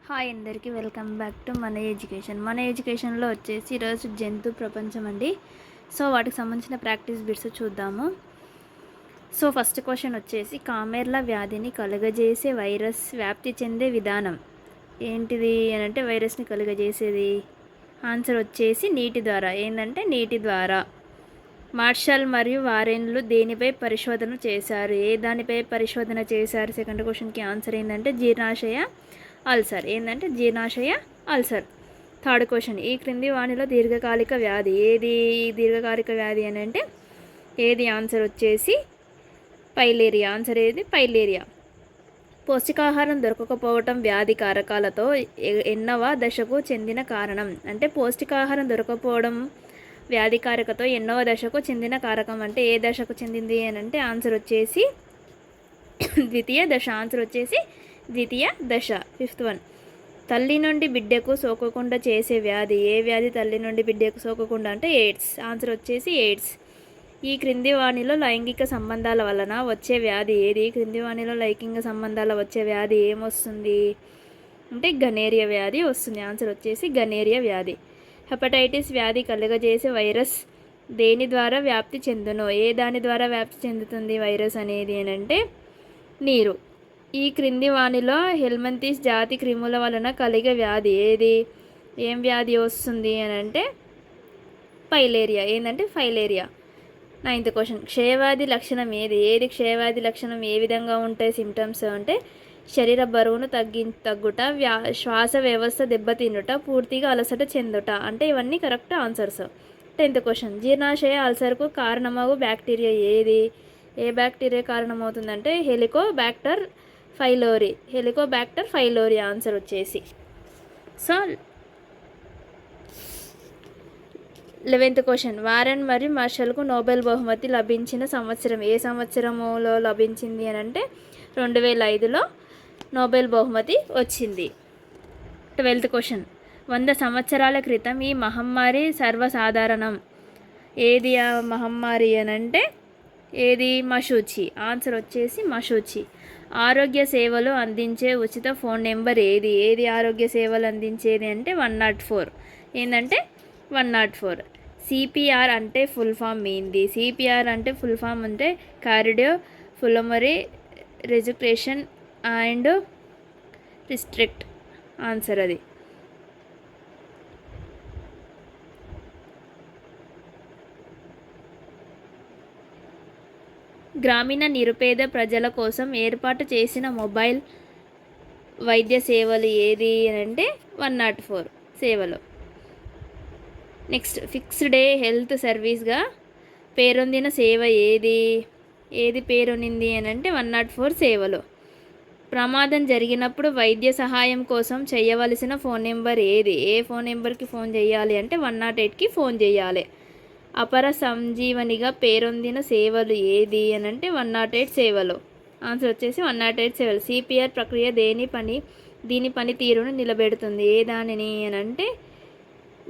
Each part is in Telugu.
హాయ్ అందరికీ వెల్కమ్ బ్యాక్ టు మన ఎడ్యుకేషన్లో వచ్చేసి ఈరోజు జంతు ప్రపంచం అండి. సో వాటికి సంబంధించిన ప్రాక్టీస్ బిట్స్ చూద్దాము. సో ఫస్ట్ క్వశ్చన్ వచ్చేసి కామెర్ల వ్యాధిని కలుగజేసే వైరస్ వ్యాప్తి చెందే విధానం ఏంటిది అని అంటే వైరస్ని కలుగజేసేది ఆన్సర్ వచ్చేసి నీటి ద్వారా. ఏంటంటే నీటి ద్వారా. మార్షల్ మరియు వారెన్లు దేనిపై పరిశోధన చేశారు? ఏ దానిపై పరిశోధన చేశారు? సెకండ్ క్వశ్చన్కి ఆన్సర్ ఏంటంటే జీర్ణాశయ అల్సర్. ఏంటంటే జీర్ణాశయ అల్సర్. థర్డ్ క్వశ్చన్ ఈ క్రింది వానిలో దీర్ఘకాలిక వ్యాధి ఏది? దీర్ఘకాలిక వ్యాధి అని అంటే ఏది? ఆన్సర్ వచ్చేసి పైలేరియా. ఆన్సర్ ఏది? పైలేరియా. పౌష్టికాహారం దొరకకపోవటం వ్యాధి కారకాలతో ఎన్నవ దశకు చెందిన కారణం అంటే పౌష్టికాహారం దొరకకపోవడం వ్యాధికారకతో ఎన్నవ దశకు చెందిన కారకం అంటే ఏ దశకు చెందింది అని అంటే ఆన్సర్ వచ్చేసి ద్వితీయ దశ. ఆన్సర్ వచ్చేసి ద్వితీయ దశ. ఫిఫ్త్ వన్ తల్లి నుండి బిడ్డకు సోకకుండా చేసే వ్యాధి ఏ వ్యాధి? తల్లి నుండి బిడ్డకు సోకకుండా అంటే ఎయిడ్స్. ఆన్సర్ వచ్చేసి ఎయిడ్స్. ఈ క్రింది వాణిలో లైంగిక సంబంధాల వలన వచ్చే వ్యాధి ఏది? క్రింది వాణిలో లైంగిక సంబంధాల వచ్చే వ్యాధి ఏమొస్తుంది అంటే గనేరియా వ్యాధి వస్తుంది. ఆన్సర్ వచ్చేసి గనేరియా వ్యాధి. హెపటైటిస్ వ్యాధి కలుగజేసే వైరస్ దేని ద్వారా వ్యాప్తి చెందును? ఏ దాని ద్వారా వ్యాప్తి చెందుతుంది వైరస్ అనేది అని అంటే నీరు. ఈ క్రింది వానిలో హెల్మంతిస్ జాతి క్రిముల వలన కలిగే వ్యాధి ఏది? ఏం వ్యాధి వస్తుంది అని అంటే పైలేరియా. ఏంటంటే ఫైలేరియా. నైన్త్ క్వశ్చన్ క్షయవ్యాధి లక్షణం ఏది? ఏది క్షయవ్యాధి లక్షణం? ఏ విధంగా ఉంటాయి సిమ్టమ్స్ అంటే శరీర బరువును తగ్గుట, శ్వాస వ్యవస్థ దెబ్బతిన్నుట, పూర్తిగా అలసట చెందుట. అంటే ఇవన్నీ కరెక్ట్ ఆన్సర్స్. 10th క్వశ్చన్ జీర్ణాశయ అల్సర్కు కారణమగు బ్యాక్టీరియా ఏది? ఏ బ్యాక్టీరియా కారణమవుతుందంటే Helicobacter pylori. Helicobacter pylori answer వచ్చేసి. సో 11th క్వశ్చన్ వారెన్ మరియు మార్షల్కు నోబెల్ బహుమతి లభించిన సంవత్సరం ఏ సంవత్సరములో లభించింది అని అంటే 2005లో నోబెల్ బహుమతి వచ్చింది. 12th క్వశ్చన్ 100 సంవత్సరాల క్రితం ఈ మహమ్మారి సర్వసాధారణం ఏది? ఆ మహమ్మారి అని అంటే ఏది? మశూచి. ఆన్సర్ వచ్చేసి మశూచి. ఆరోగ్య సేవలు అందించే ఉచిత ఫోన్ నెంబర్ ఏది? ఏది ఆరోగ్య సేవలు అందించేది అంటే 104. ఏంటంటే 104. సిపిఆర్ అంటే ఫుల్ ఫామ్ ఏంది? సిపిఆర్ అంటే ఫుల్ ఫామ్ అంటే cardio pulmonary respiration and restrict. Answer అది. గ్రామీణ నిరుపేద ప్రజల కోసం ఏర్పాటు చేసిన మొబైల్ వైద్య సేవలు ఏది అని అంటే 104 సేవలు. నెక్స్ట్ ఫిక్స్డ్ డే హెల్త్ సర్వీస్గా పేరొందిన సేవ ఏది? ఏది పేరొందింది అని అంటే 104 సేవలు. ప్రమాదం జరిగినప్పుడు వైద్య సహాయం కోసం చేయవలసిన ఫోన్ నెంబర్ ఏది? ఏ ఫోన్ నెంబర్కి ఫోన్ చేయాలి అంటే 108కి ఫోన్ చేయాలి. అపర సంజీవనిగా పేరొందిన సేవలు ఏది అని అంటే 108 సేవలు. ఆన్సర్ వచ్చేసి 108 సేవలు. సిపిఆర్ ప్రక్రియ దీని పనితీరును నిలబెడుతుంది ఏ దానిని అని అంటే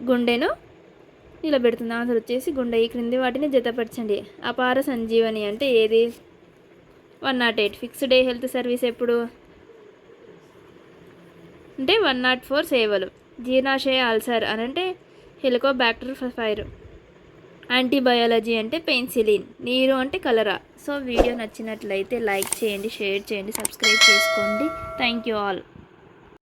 గుండెను నిలబెడుతుంది. ఆన్సర్ వచ్చేసి గుండె. ఈ క్రింది వాటిని జతపరచండి. అపార సంజీవని అంటే ఏది? 108. ఫిక్స్డ్ డే హెల్త్ సర్వీస్ ఎప్పుడు అంటే 104 సేవలు. జీర్ణాశయ అల్సర్ అని అంటే హెలికోబాక్టర్ ఫైర్. యాంటీబయాలజీ అంటే పెన్సిలిన్. నీరు అంటే కలరా. సో వీడియో నచ్చినట్లయితే లైక్ చేయండి, షేర్ చేయండి, సబ్స్క్రైబ్ చేసుకోండి. Thank you all.